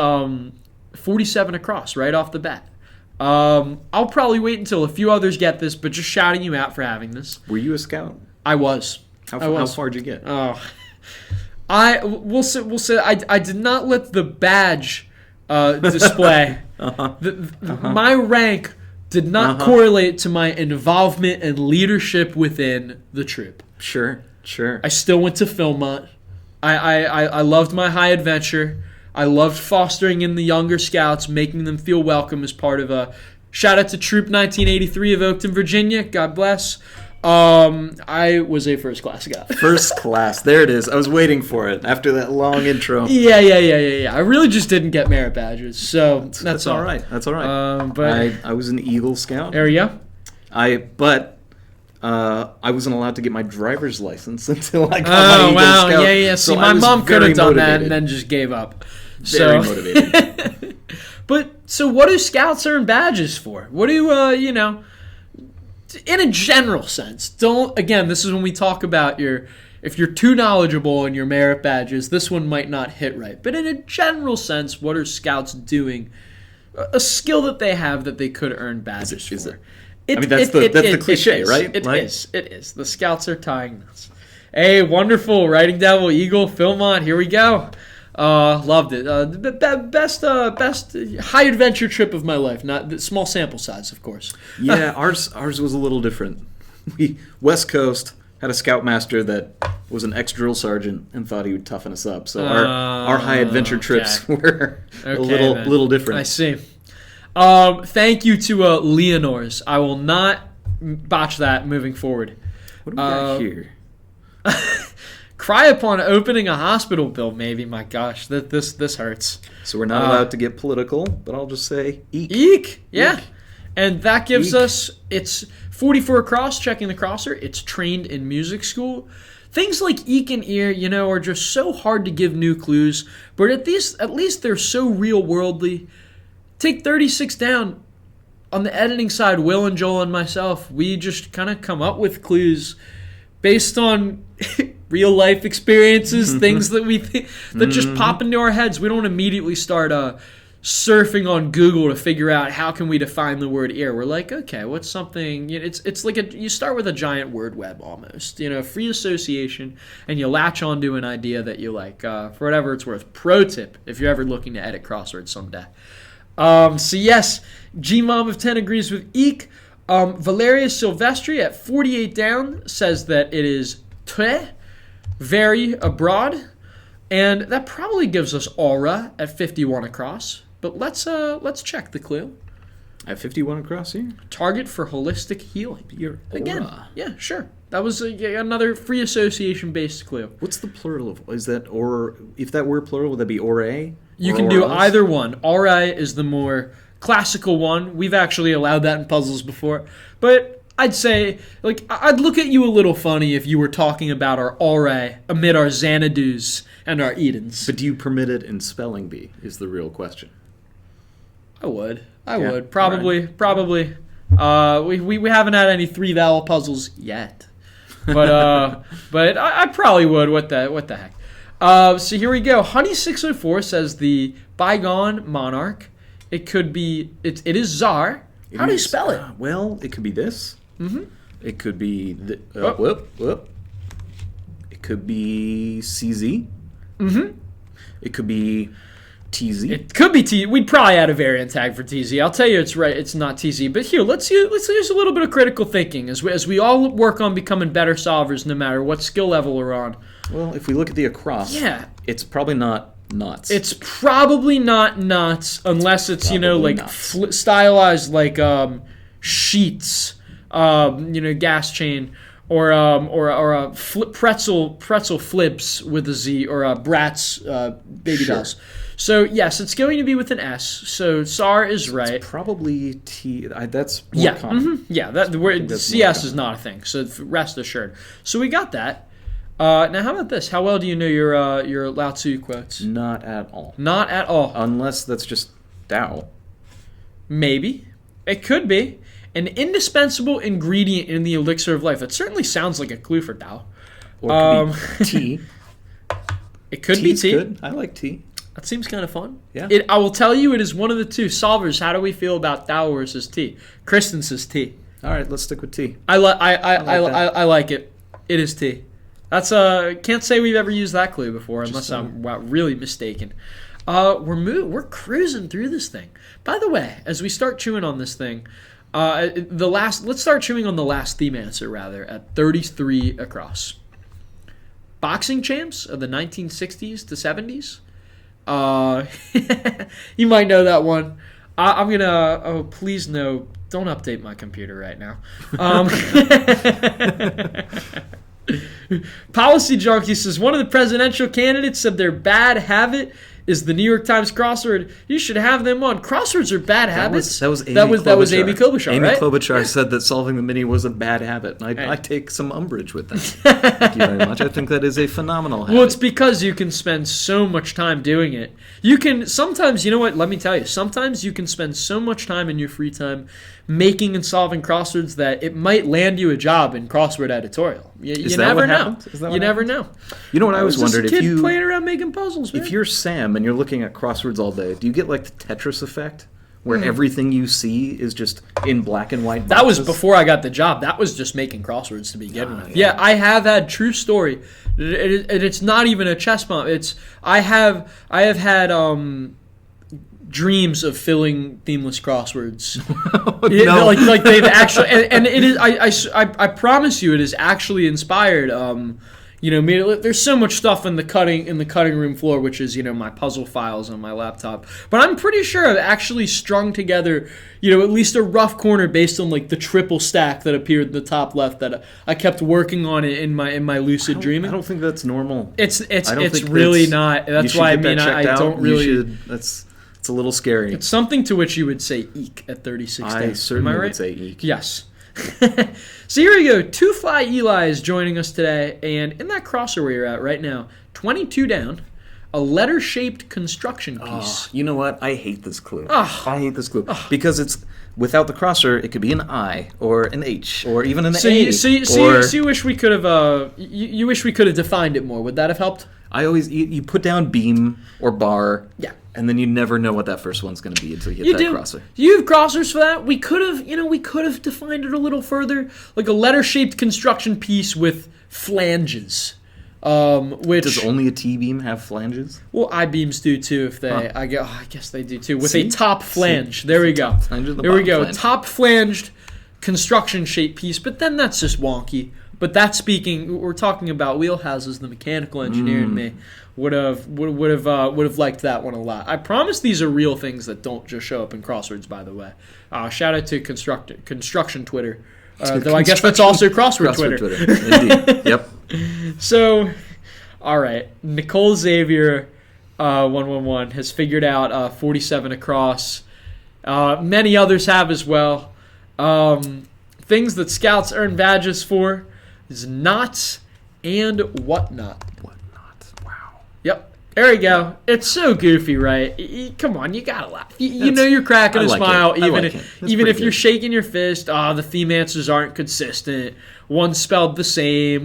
47 across right off the bat. I'll probably wait until a few others get this, but just shouting you out for having this. Were you a scout? I was. How far did you get? We'll say I did not let the badge display. My rank did not correlate to my involvement and leadership within the troop. Sure. I still went to Philmont. I loved my high adventure. I loved fostering in the younger scouts, making them feel welcome as part of a shout out to Troop 1983 of Oakton, Virginia. God bless. I was a first class scout. First class. There it is. I was waiting for it after that long intro. Yeah. I really just didn't get merit badges, so that's all right. That's all right. But I was an Eagle Scout. There you go. I wasn't allowed to get my driver's license until I got my Eagle Scout. Yeah. See, so my mom could have done that and then just gave up. Very motivated. But, so what do scouts earn badges for? What do, in a general sense, this is when we talk about if you're too knowledgeable in your merit badges, this one might not hit right. But in a general sense, what are scouts doing? A skill that they have that they could earn badges for. That's the cliche, right? It is. The scouts are tying nuts. Hey, wonderful. Writing Devil, Eagle, Philmont, here we go. Loved it. Best high adventure trip of my life. Not the small sample size, of course. Yeah, ours was a little different. We West Coast had a scoutmaster that was an ex-drill sergeant and thought he would toughen us up. So our high adventure trips were a little different. I see. Thank you to Leonor's. I will not botch that moving forward. What do we got here? Cry upon opening a hospital bill, maybe. My gosh, this hurts. So we're not allowed to get political, but I'll just say eek. Eek, yeah. Eek. And that gives us, it's 44 across, checking the crosser. It's trained in music school. Things like eek and ear, are just so hard to give new clues, but at least they're so real-worldly. Take 36 down. On the editing side, Will and Joel and myself, we just kind of come up with clues based on real life experiences, things that we that just pop into our heads. We don't immediately start surfing on Google to figure out how can we define the word ear. We're like, okay, what's something? It's like you start with a giant word web almost. Free association, and you latch onto an idea that you like. For whatever it's worth. Pro tip if you're ever looking to edit crosswords someday. So yes, G-Mom of 10 agrees with eek. Valeria Silvestri at 48 down says that it is très, very abroad. And that probably gives us aura at 51 across. But let's check the clue. At 51 across here? Target for holistic healing. Your aura. Again, yeah, sure. That was another free association-based clue. What's the plural of? Is that or? If that were plural, would that be aurae? You can do either one. Aurae is the more classical one. We've actually allowed that in puzzles before. But I'd say, like, I'd look at you a little funny if you were talking about our aurae amid our Xanadus and our Edens. But do you permit it in spelling bee, is the real question. I would. Probably. Right. Probably. We haven't had any 3-vowel puzzles yet. But I probably would. What the heck? So here we go. Honey604 says the bygone monarch. It could be. It is Tsar. How do you spell it? Well, it could be this. Mm-hmm. It could be whoop. It could be CZ. Mm-hmm. It could be TZ. It could be T. We'd probably add a variant tag for TZ. I'll tell you, it's right. It's not TZ. But here, let's use a little bit of critical thinking as we all work on becoming better solvers, no matter what skill level we're on. Well, if we look at the across, it's probably not nuts. It's probably not nuts unless it's stylized like sheets, gas chain. Or a pretzel flips with a Z, or a Bratz baby dolls. So yes, it's going to be with an S. So Tsar is right. It's probably T. That's more common. Mm-hmm. Yeah. That the word CS is not a thing. So rest assured. So we got that. Now how about this? How well do you know your Lao Tzu quotes? Not at all. Not at all. Unless that's just Tao. Maybe it could be. An indispensable ingredient in the elixir of life. That certainly sounds like a clue for Tao. Or it could be tea. It could be tea. Good. I like tea. That seems kind of fun. Yeah. I will tell you, it is one of the two. Solvers, how do we feel about Tao versus tea? Kristen says tea. All right, let's stick with tea. I like it. It is tea. That's can't say we've ever used that clue before, unless I'm really mistaken. We're cruising through this thing. By the way, as we start chewing on this thing. Let's start chewing on the last theme answer, rather, at 33 across. Boxing champs of the 1960s to 70s. You might know that one. I'm going to... Oh, please no. Don't update my computer right now. Policy Junkie says, one of the presidential candidates said their bad habit is the New York Times crossword. You should have them on. Crosswords are bad habits. That was Amy Klobuchar, Amy right? Klobuchar said that solving the mini was a bad habit. And I take some umbrage with that. Thank you very much. I think that is a phenomenal habit. Well, it's because you can spend so much time doing it. You can sometimes, you know what? Let me tell you. Sometimes you can spend so much time in your free time making and solving crosswords that it might land you a job in crossword editorial. You never know. You never know. You know what I always wondered? If you playing around making puzzles, man. If you're Sam and you're looking at crosswords all day, do you get like the Tetris effect, where everything you see is just in black and white boxes? That was before I got the job. That was just making crosswords to begin with. Yeah, I have had true story. It's not even a chest bump. I have had dreams of filling themeless crosswords. No. like they've actually, and it is. I promise you, it is actually inspired. There's so much stuff in the cutting room floor, which is my puzzle files on my laptop. But I'm pretty sure I've actually strung together at least a rough corner based on like the triple stack that appeared in the top left that I kept working on it in my lucid dreaming. I don't think that's normal. It's really not. That's why I don't really. It's a little scary. It's something to which you would say eek at 36 I certainly would say eek. Yes. So here we go. Two Fly Eli is joining us today, and in that crosser where you're at right now, 22 down, a letter-shaped construction piece. You know what? I hate this clue. I hate this clue because it's without the crosser. It could be an I or an H or even an A. So you wish we could have you wish we could have defined it more. Would that have helped? You put down beam or bar. Yeah. And then you never know what that first one's going to be until you hit that crosser. You have crossers for that. We could have defined it a little further, like a letter-shaped construction piece with flanges. Which does only a T-beam have flanges? Well, I-beams do too. If they, I guess they do too. With a top flange. There we go. There we go. Top flanged construction shaped piece, but then that's just wonky. But that's speaking. We're talking about wheelhouses. The mechanical engineer in me would have liked that one a lot. I promise these are real things that don't just show up in crosswords. By the way, shout out to construction Twitter. Though I guess that's also crossword Twitter. Indeed. Yep. So, all right, Nicole Xavier 111 has figured out 47 across. Many others have as well. Things that scouts earn badges for is knots and whatnot. Whatnot. Wow. Yep. There we go. It's so goofy, right? Come on, you gotta laugh. You know you're cracking a smile, even if you're shaking your fist. The theme answers aren't consistent. One's spelled the same.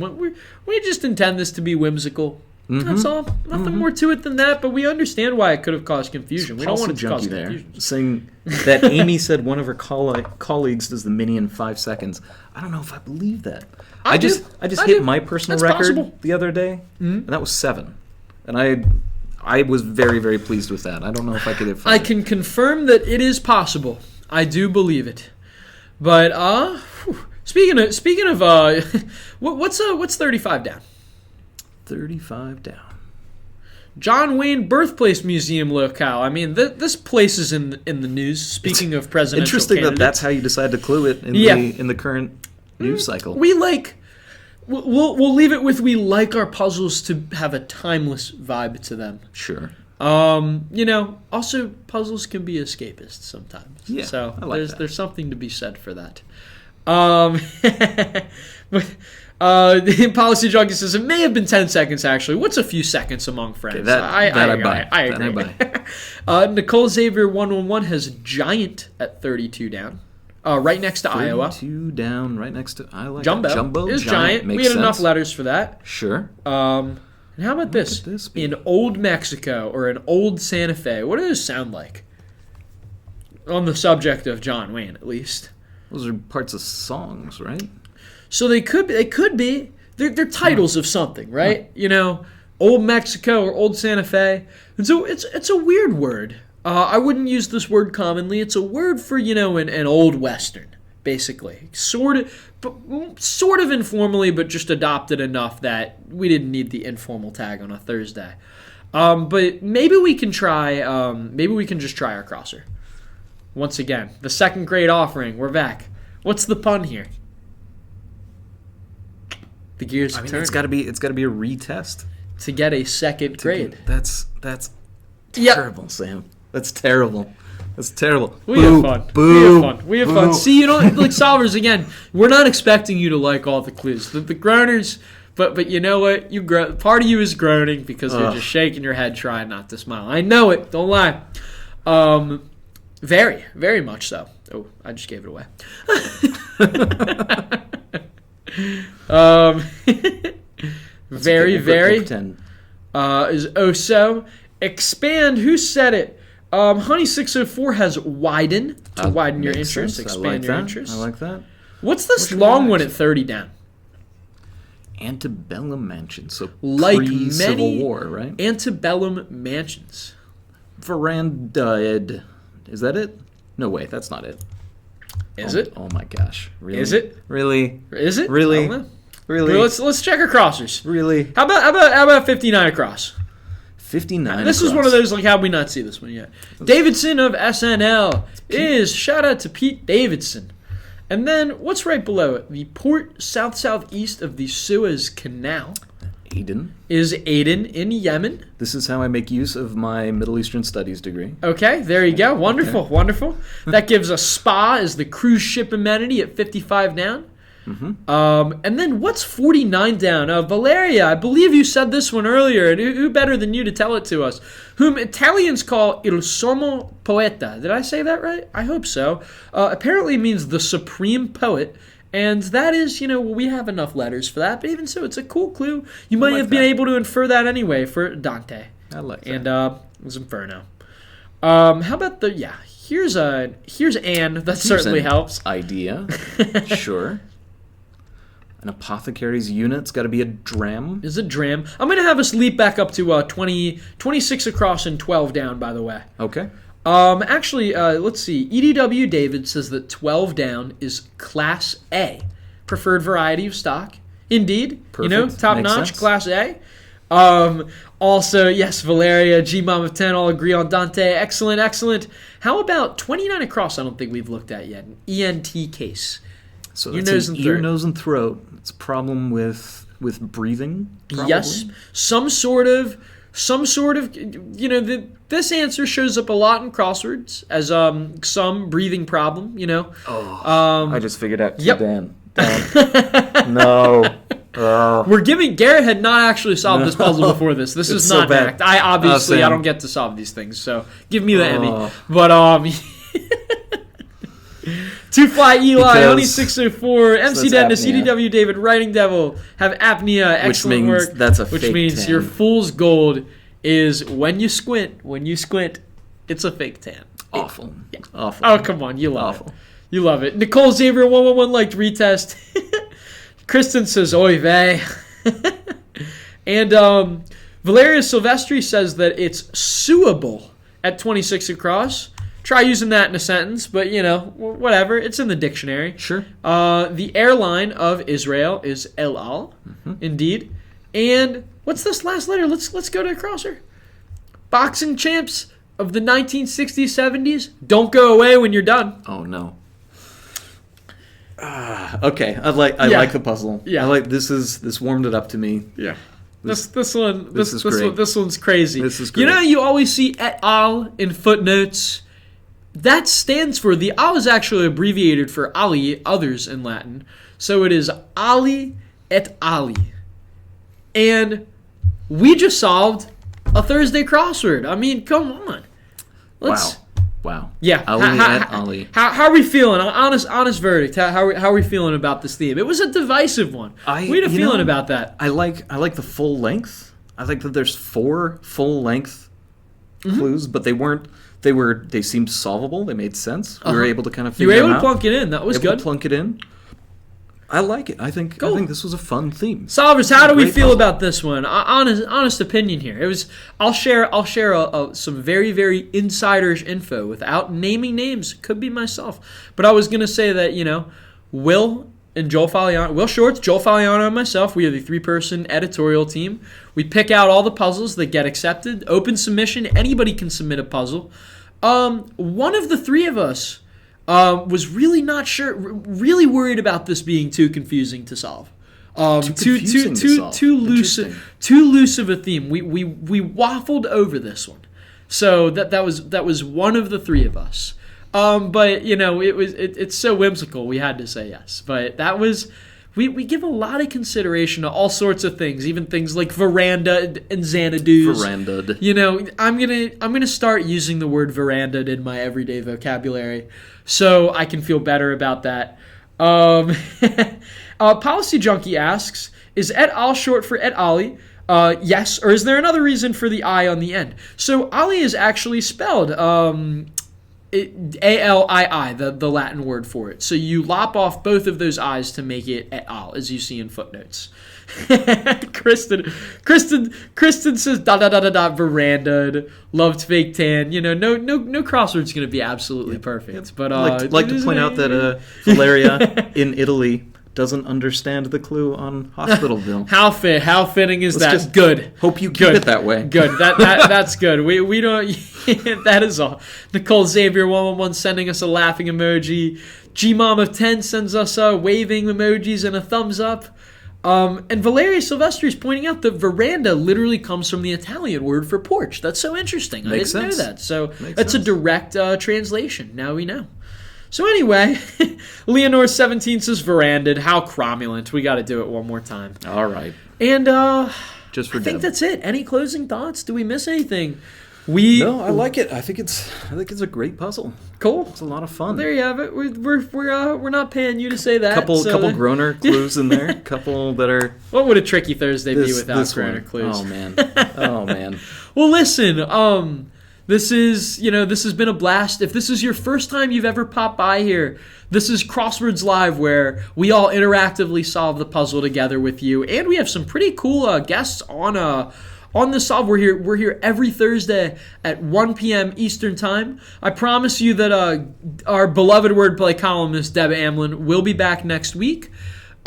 We just intend this to be whimsical. That's all. Nothing more to it than that, but we understand why it could have caused confusion. We don't want it to cause confusion. Saying that Amy said one of her colleagues does the mini in 5 seconds. I don't know if I believe that. I just hit my personal record the other day, and that was 7. And I was very, very pleased with that. I don't know if I could have. I can confirm that it is possible. I do believe it. But speaking of what's 35 down? 35 down. John Wayne Birthplace Museum locale. I mean, this place is in the news. Speaking of presidential interesting candidates. that's how you decide to clue it in the current news cycle. We'll leave it with we like our puzzles to have a timeless vibe to them. Sure. Also puzzles can be escapist sometimes. Yeah, so I like there's something to be said for that. Policy Junkie says it may have been 10 seconds actually. What's a few seconds among friends? Okay, I agree. Nicole Xavier 111 has Giant at 32 down. Right next to Iowa. 32 down, right next to I like Jumbo. Jumbo is Giant. We had enough letters for that. Sure. And how about this? In Old Mexico or in Old Santa Fe, what does this sound like? On the subject of John Wayne, at least. Those are parts of songs, right? So they could be. They're titles of something, right? Old Mexico or Old Santa Fe. And so it's a weird word. I wouldn't use this word commonly. It's a word for an old Western, basically. Sort of informally, but just adopted enough that we didn't need the informal tag on a Thursday. But maybe we can try. Maybe we can just try our crosser. Once again, the second grade offering. We're back. What's the pun here? The gears have turned. It's got to be a retest to get a second grade. That's terrible, Sam. That's terrible. We have fun. We have fun. See, like solvers again. We're not expecting you to like all the clues. The groaners, but you know what? Part of you is groaning because you're just shaking your head trying not to smile. I know it. Don't lie. Very, very much so. Oh, I just gave it away. Very, very is so. Expand. Who said it? Honey 604 has widen to widen your interest, expand your interest. I like that. What's this long one at 30 down? Antebellum mansion. So like pre-Civil War, right? Antebellum mansions. Veranda. Is that it? No, wait, that's not it. Is it? Oh my gosh! Really? Is it? Really? Is it? Really? I don't know. Really? Well, let's check our crossers. Really? How about 59 across? 59. This is one of those, like, how we not see this one yet? Davidson of SNL is, shout out to Pete Davidson. And then, what's right below it? The port southeast of the Suez Canal. Aden. Is Aden in Yemen. This is how I make use of my Middle Eastern Studies degree. Okay, there you go. Wonderful, wonderful. That gives us Spa as the cruise ship amenity at 55 down. Mm-hmm. And then what's 49 down? Valeria, I believe you said this one earlier, and who better than you to tell it to us? Whom Italians call il sommo poeta. Did I say that right? I hope so. Apparently it means the supreme poet, and that is, we have enough letters for that, but even so, it's a cool clue. You might have been able to infer that anyway for Dante. I like that. And it was Inferno. How about here's Anne. That certainly helps. Idea. Sure. An apothecary's unit's got to be a dram. Is a dram. I'm going to have us leap back up to 26 across and 12 down, by the way. Okay. Actually, let's see. EDW David says that 12 down is Class A. Preferred variety of stock Indeed. Perfect. Top Makes notch, sense. class A. Also, yes, Valeria, G Mom of 10, all agree on Dante. Excellent, excellent. How about 29 across? I don't think we've looked at yet. An ENT case. So Ear, that's nose, an and ear, throat. nose, and throat. It's a problem with breathing, probably? Yes, some sort of. This answer shows up a lot in crosswords as some breathing problem. I just figured out Yep. Dan. No. Garrett had not actually solved this puzzle before this. This is so not bad. act. I Sam. don't get to solve these things, so give me the Emmy. But Two Fly Eli, Because- Honey 604, MC that's Dennis, apnea. CDW David, Writing Devil have apnea. Excellent means work. that's a Which fake means 10. your fool's gold is when you squint, it's a fake tan. Awful. Awful. Oh, come on. You love Awful. it. You love it. Nicole Xavier 111 liked retest. Kristen says, oy vey. And Valeria Silvestri says that it's suable at 26 across. Try using that in a sentence, but, whatever. It's in the dictionary. Sure. The airline of Israel is El Al, indeed. And what's this last letter? Let's go to the crosser. Boxing champs of the 1960s, 70s. Don't go away when you're done. Oh no. Okay, I like the puzzle. Yeah. I like this warmed it up to me. Yeah. This This is great. this one's crazy. This is great. You always see et al. In footnotes. That stands for, the al is actually abbreviated for ali, others in Latin. So it is ali et ali. And we just solved a Thursday crossword. I mean, come on. Wow. Yeah. Ali et Ali. How are we feeling? Honest verdict. How are we feeling about this theme? It was a divisive one. We had a feeling about that. I like the full length. I think that there's 4 full length clues, but they seemed solvable. They made sense. We were able to kind of You figure were them able to out. plunk it in. That was Able good. to plunk it in. I like it. I think this was a fun theme. Solvers, how do we Great feel puzzle. about this one? Honest opinion here. It was. I'll share some very, very insiderish info without naming names. Could be myself, but I was gonna say that Will and Joel Faliano, Will Shorts, Joel Faliano, and myself. We are the 3-person editorial team. We pick out all the puzzles that get accepted. Open submission. Anybody can submit a puzzle. One of the 3 of us was really not sure, really worried about this being too confusing to solve. Too loose of a theme. We waffled over this one, so that was one of the 3 of us. But it's so whimsical. We had to say yes, but that was. We give a lot of consideration to all sorts of things, even things like veranda and Xanadu's. Veranda'd. I'm gonna start using the word veranda in my everyday vocabulary, so I can feel better about that. Policy Junkie asks, is et al short for et ali? Yes, or is there another reason for the I on the end? So ali is actually spelled A-L-I-I, the Latin word for it. So you lop off both of those I's to make it et al, as you see in footnotes. Kristen says veranda, loved fake tan. No crossword's gonna be absolutely perfect. But like to point out that Valeria in Italy doesn't understand the clue on hospital bill. How fitting is that? Just good. Hope you keep it that way. Good. That's good. We don't. That is all. Nicole Xavier 111 sending us a laughing emoji. G Mom of 10 sends us waving emojis and a thumbs up. And Valeria Silvestri is pointing out that veranda literally comes from the Italian word for porch. That's so interesting. Makes I didn't sense. know that. So Makes that's sense. a direct translation. Now we know. So anyway, Leonore17 says veranda'd. How cromulent. We got to do it one more time. All right. And Just for I think Deb. that's it. Any closing thoughts? Do we miss anything? No, I like it. I think it's a great puzzle. Cool. It's a lot of fun. There you have it. We're not paying you to say that. Couple so groaner clues in there. Couple that are what would a tricky Thursday be without this groaner one. clues? Oh man. Well, listen. This has been a blast. If this is your first time you've ever popped by here, this is Crosswords Live, where we all interactively solve the puzzle together with you, and we have some pretty cool guests on the solve. We're here every Thursday at 1 p.m. Eastern Time. I promise you that our beloved wordplay columnist Deb Amlen will be back next week.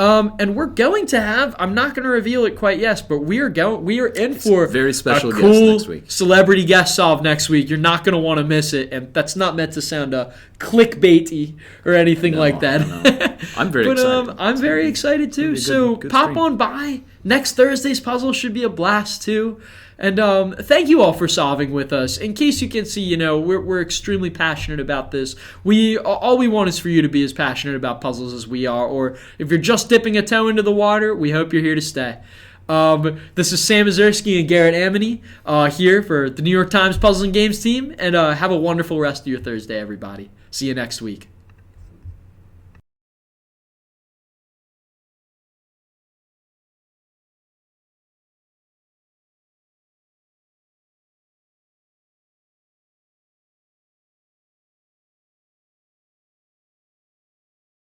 And we're going to have, I'm not going to reveal it quite yet, but we are in for very special a guest cool next week. Celebrity guest solve next week. You're not going to want to miss it, and that's not meant to sound clickbaity or anything like that. No. I'm very excited. I'm very excited too. So pop on by. Next Thursday's puzzle should be a blast too. And thank you all for solving with us. In case you can see, we're extremely passionate about this. All we want is for you to be as passionate about puzzles as we are. Or if you're just dipping a toe into the water, we hope you're here to stay. This is Sam Ezersky and Garrett Amini here for the New York Times Puzzles and Games team. And have a wonderful rest of your Thursday, everybody. See you next week.